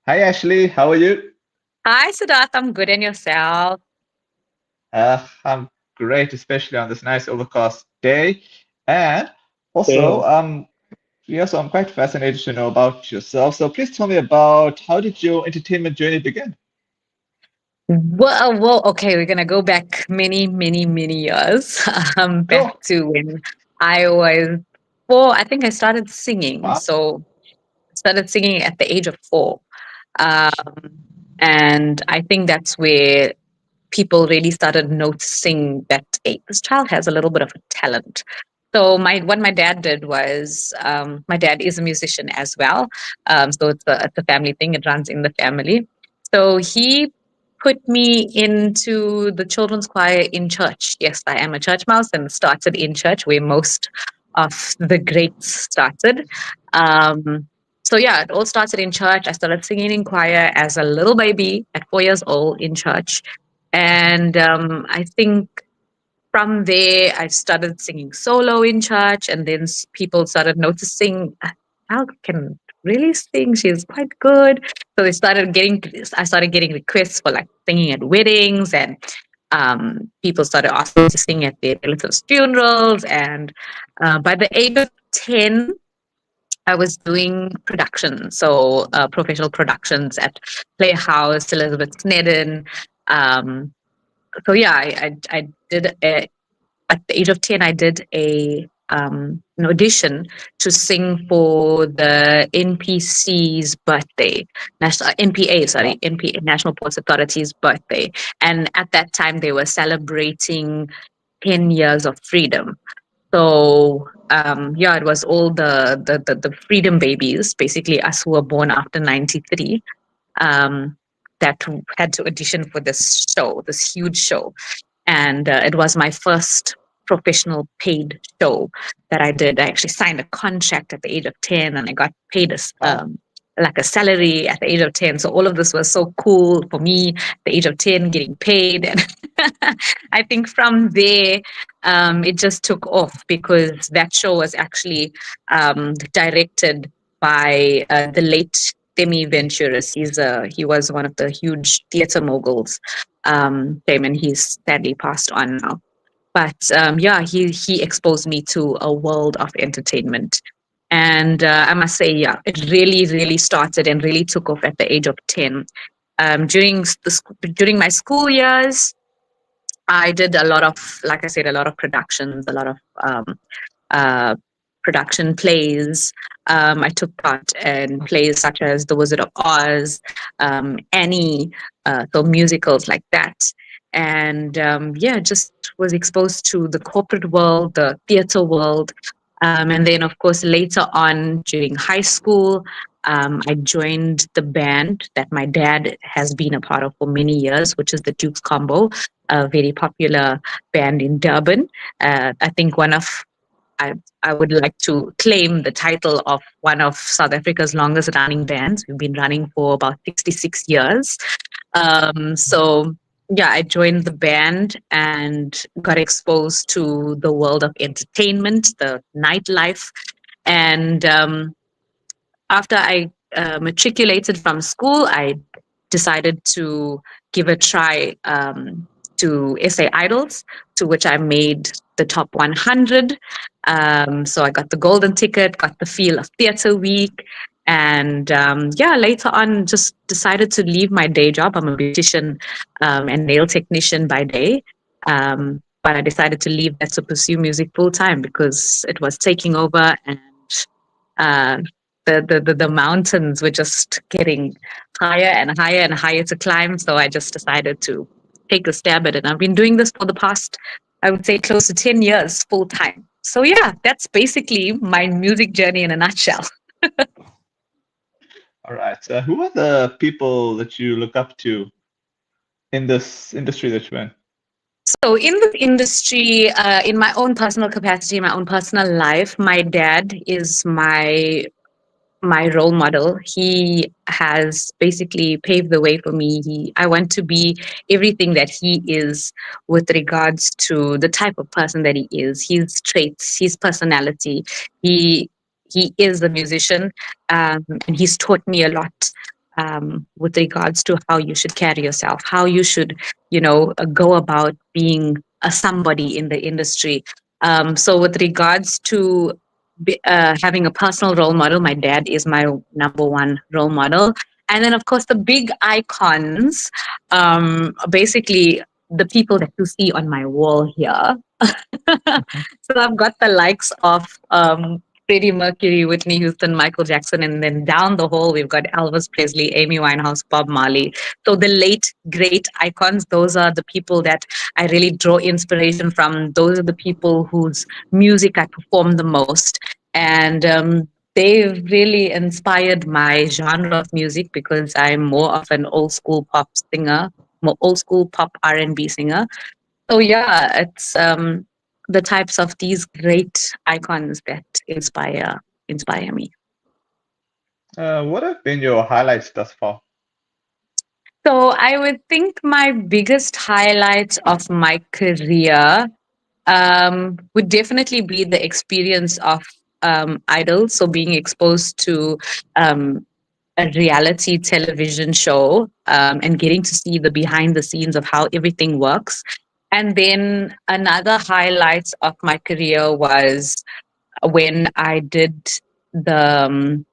Hi Ashley, how are you? Hi, Siddharth. I'm good, and yourself? I'm great, especially on this nice overcast day. And Yeah. also, I'm quite fascinated to know about yourself. So please tell me about how did your entertainment journey begin? Okay, we're gonna go back many, many, many years, back Sure. to when I was 4. I think I started singing. Wow. So I started singing at the age of 4, um, and I think that's where people really started noticing that, hey, this child has a little bit of a talent. So what my dad did was, my dad is a musician as well. So it's a family thing. It runs in the family. So he put me into the children's choir in church. Yes, I am a church mouse and started in church where most of the greats started. Um, so yeah, it all started in church. I started singing in choir as a little baby at 4 years old in church. And I think from there, I started singing solo in church, and then people started noticing, Al can really sing. She's quite good. So I started getting requests for like singing at weddings, and people started asking me to sing at their relatives' funerals. And by the age of 10, I was doing production, so professional productions at Playhouse, Elizabeth Snedden. Um, so yeah, I did at the age of 10. I did an audition to sing for the NPC's birthday, National NPA, sorry, Wow. NPA, National Ports Authority's birthday, and at that time they were celebrating 10 years of freedom. So yeah, it was all the freedom babies, basically us who were born after 93, um, that had to audition for this show, this huge show. And it was my first professional paid show that I did. I actually signed a contract at the age of 10, and I got paid Wow. like a salary at the age of 10. So all of this was so cool for me at the age of 10, getting paid. And I think from there, it just took off because that show was actually directed by the late Demi Venturis. He was one of the huge theater moguls, and he's sadly passed on now. But yeah, he exposed me to a world of entertainment. And I must say, yeah, it really, really started and really took off at the age of 10. During my school years, I did a lot of, like I said, a lot of productions, a lot of uh, production plays. I took part in plays such as The Wizard of Oz, Annie, so musicals like that. And yeah, just was exposed to the corporate world, the theater world. And then, of course, later on during high school, I joined the band that my dad has been a part of for many years, which is the Duke's Combo, a very popular band in Durban. I think I, I would like to claim the title of one of South Africa's longest running bands. We've been running for about 66 years. So, yeah, I joined the band and got exposed to the world of entertainment, the nightlife. And after I matriculated from school, I decided to give a try to SA Idols, to which I made the top 100. So I got the golden ticket, got the feel of theatre week. And yeah, later on, just decided to leave my day job. I'm a beautician and nail technician by day. But I decided to leave that to pursue music full time because it was taking over, and uh, the mountains were just getting higher and higher and higher to climb. So I just decided to take a stab at it. I've been doing this for the past, I would say, close to 10 years full time. So yeah, that's basically my music journey in a nutshell. All right. So who are the people that you look up to in this industry that you're in? So in this industry, in my own personal capacity, my own personal life, my dad is my role model. He has basically paved the way for me. I want to be everything that he is with regards to the type of person that he is, his traits, his personality. He he is a musician, and he's taught me a lot. with regards to how you should carry yourself, how you should, go about being a somebody in the industry. So, with regards to having a personal role model, my dad is my number one role model. And then, of course, the big icons, basically the people that you see on my wall here. Mhm. So I've got the likes of Freddie Mercury, Whitney Houston, Michael Jackson, and then down the hall we've got Elvis Presley, Amy Winehouse, Bob Marley. So the late great icons, those are the people that I really draw inspiration from. Those are the people whose music I perform the most, and they've really inspired my genre of music because I'm more of an old school pop singer, more old school pop R&B singer. So yeah, it's the types of these great icons that inspire me. What have been your highlights thus far? So I would think my biggest highlight of my career would definitely be the experience of Idol. So being exposed to um, a reality television show and getting to see the behind the scenes of how everything works. And then another highlight of my career was when I did the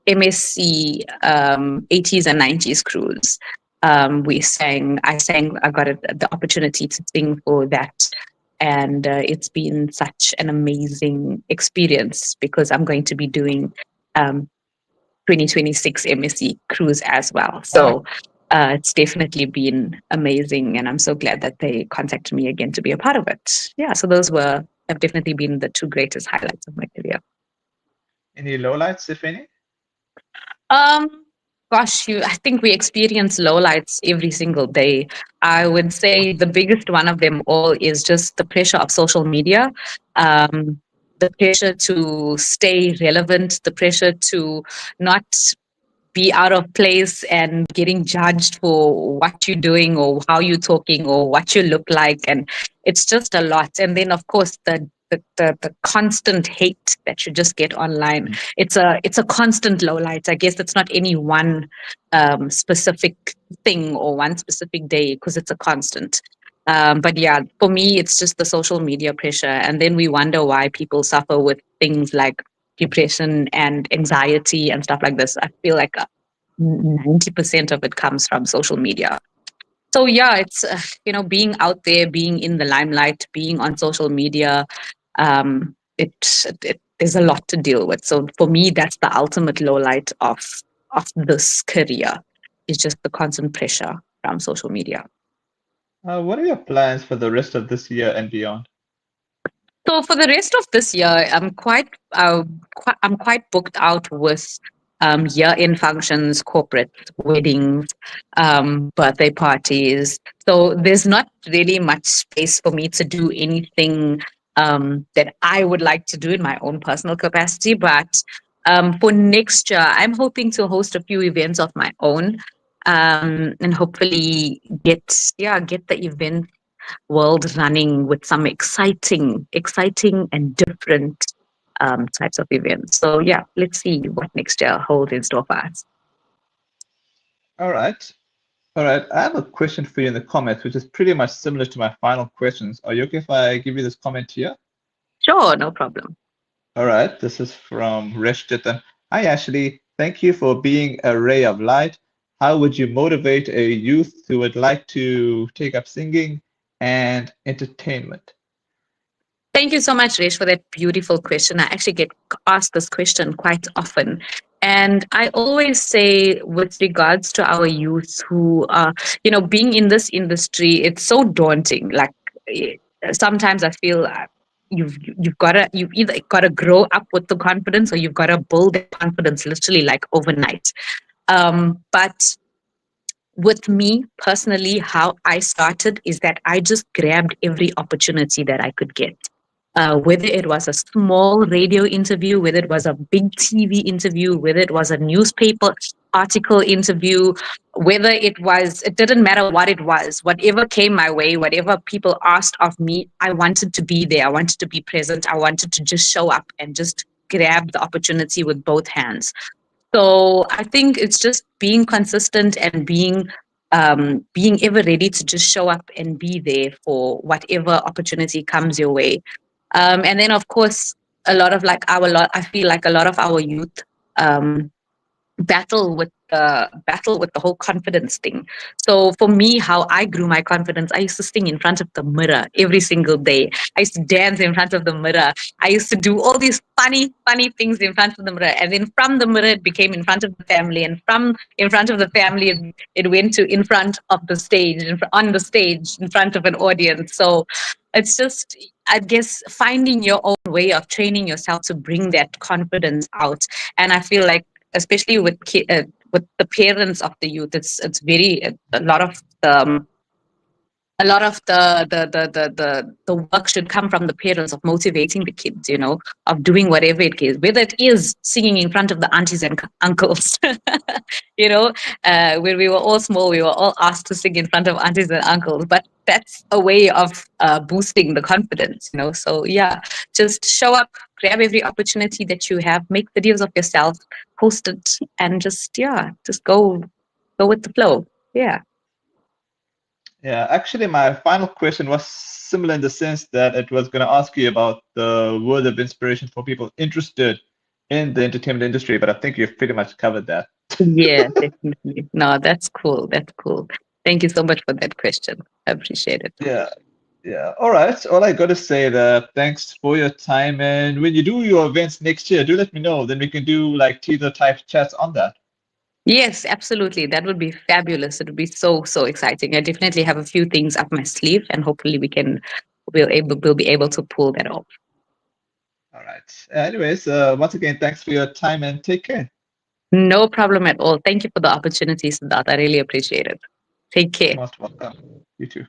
MSC 80s and 90s cruise. I got the opportunity to sing for that. And it's been such an amazing experience because I'm going to be doing um, 2026 MSC cruise as well. Wow. So it's definitely been amazing. And I'm so glad that they contacted me again to be a part of it. Yeah, so have definitely been the two greatest highlights of my career. Any lowlights, if any? Um, I think we experience lowlights every single day. I would say the biggest one of them all is just the pressure of social media. Um, the pressure to stay relevant, the pressure to not be out of place and getting judged for what you're doing or how you're talking or what you look like, and it's just a lot. And then of course the constant hate that you just get online, it's a constant low light. I guess it's not any one specific thing or one specific day because it's a constant. But yeah, for me it's just the social media pressure, and then we wonder why people suffer with things like depression and anxiety and stuff like this. I feel like 90% of it comes from social media. So yeah, it's being out there, being in the limelight, being on social media. There's a lot to deal with. So for me, that's the ultimate low light of this career. Is just the constant pressure from social media. What are your plans for the rest of this year and beyond? So for the rest of this year, I'm quite booked out with year-end functions, corporate weddings, birthday parties. So there's not really much space for me to do anything that I would like to do in my own personal capacity. But for next year, I'm hoping to host a few events of my own, and hopefully get the event world running with some exciting and different types of events. So yeah, let's see what next year holds in store for us. All right. All right. I have a question for you in the comments, which is pretty much similar to my final questions. Are you okay if I give you this comment here? Sure, no problem. All right. This is from Reshjitan. Hi, Ashley. Thank you for being a ray of light. How would you motivate a youth who would like to take up singing and entertainment? Thank you so much, Resh, for that beautiful question. I actually get asked this question quite often. And I always say, with regards to our youth who are, being in this industry, it's so daunting. Like, eh, sometimes I feel you've either got to grow up with the confidence or you've got to build that confidence literally like overnight. But with me personally, how I started is that I just grabbed every opportunity that I could get. Whether it was a small radio interview, whether it was a big TV interview, whether it was a newspaper article interview, it didn't matter what it was, whatever came my way, whatever people asked of me, I wanted to be there. I wanted to be present. I wanted to just show up and just grab the opportunity with both hands. So I think it's just being consistent and being ever ready to just show up and be there for whatever opportunity comes your way. And then of course a lot of like our lot I feel like a lot of our youth um battle with the whole confidence thing. So for me, how I grew my confidence, I used to sing in front of the mirror every single day. I used to dance in front of the mirror. I used to do all these funny things in front of the mirror. And then from the mirror, it became in front of the family. And from in front of the family, it went to in front of the stage, on the stage, in front of an audience. So it's just, I guess, finding your own way of training yourself to bring that confidence out. And I feel like, especially with the parents of the youth, it's very a lot of the work should come from the parents of motivating the kids, of doing whatever it is, whether it is singing in front of the aunties and uncles. you know, when we were all small, we were all asked to sing in front of aunties and uncles, but that's a way of boosting the confidence, So yeah, just show up, grab every opportunity that you have, make videos of yourself, post it, and just go with the flow. Yeah. Yeah, actually, my final question was similar in the sense that it was going to ask you about the word of inspiration for people interested in the entertainment industry, but I think you've pretty much covered that. Yeah, definitely. No, that's cool. That's cool. Thank you so much for that question. I appreciate it. Yeah, yeah. All right. All I got to say that thanks for your time. And when you do your events next year, do let me know. Then we can do like teaser type chats on that. Yes, absolutely. That would be fabulous. It would be so exciting. I definitely have a few things up my sleeve, and hopefully we'll be able to pull that off. All right. Anyways, once again, thanks for your time and take care. No problem at all. Thank you for the opportunity, Siddharth. I really appreciate it. Take care. Most welcome. You too.